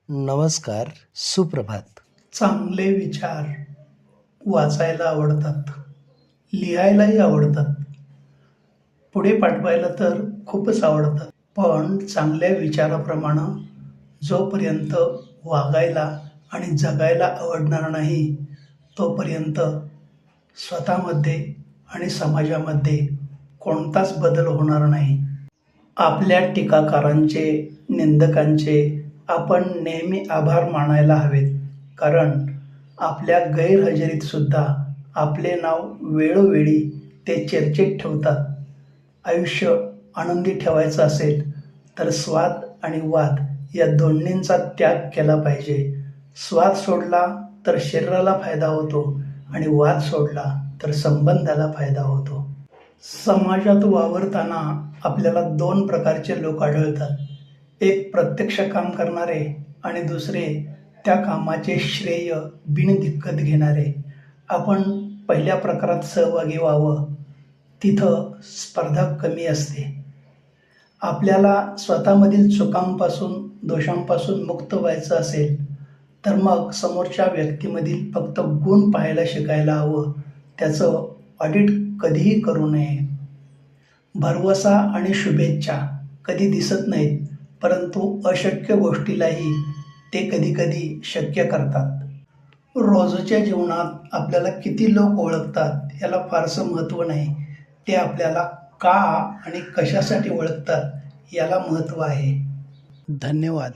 नमस्कार, सुप्रभात. चांगले विचार वाचायला आवडतात, लिहायलाही आवडतात, पुढे पाठवायला तर खूपच आवडतात. पण चांगल्या विचाराप्रमाणे जोपर्यंत वागायला आणि जगायला आवडणार नाही, तोपर्यंत स्वतःमध्ये आणि समाजामध्ये कोणताच बदल होणार नाही. आपल्या टीकाकारांचे, निंदकांचे आपण नेहमी आभार मानायला हवेत, कारण आपल्या गैरहजेरीतसुद्धा आपले नाव वेळोवेळी ते चर्चेत ठेवतात. आयुष्य आनंदी ठेवायचं असेल तर स्वाद आणि वाद या दोन्हींचा त्याग केला पाहिजे. स्वाद सोडला तर शरीराला फायदा होतो आणि वाद सोडला तर संबंधाला फायदा होतो. समाजात वावरताना आपल्याला दोन प्रकारचे लोक आढळतात. एक प्रत्यक्ष काम करणारे आणि दुसरे त्या कामाचे श्रेय बिनदिक्कत घेणारे. आपण पहिल्या प्रकारात सहभागी व्हावं. तिथं स्पर्धा कमी असते. आपल्याला स्वतःमधील चुकांपासून, दोषांपासून मुक्त व्हायचं असेल तर मग समोरच्या व्यक्तीमधील फक्त गुण पाहायला शिकायला हवं. त्याचं ऑडिट कधीही करू नये. भरवसा आणि शुभेच्छा कधी दिसत नाहीत, परंतु अशक्य गोष्टीलाही ते कधीकधी शक्य करतात. रोजच्या जीवनात आपल्याला किती लोक ओळखतात याला फारसं महत्त्व नाही. ते आपल्याला का आणि कशासाठी ओळखतात याला महत्त्व आहे. धन्यवाद.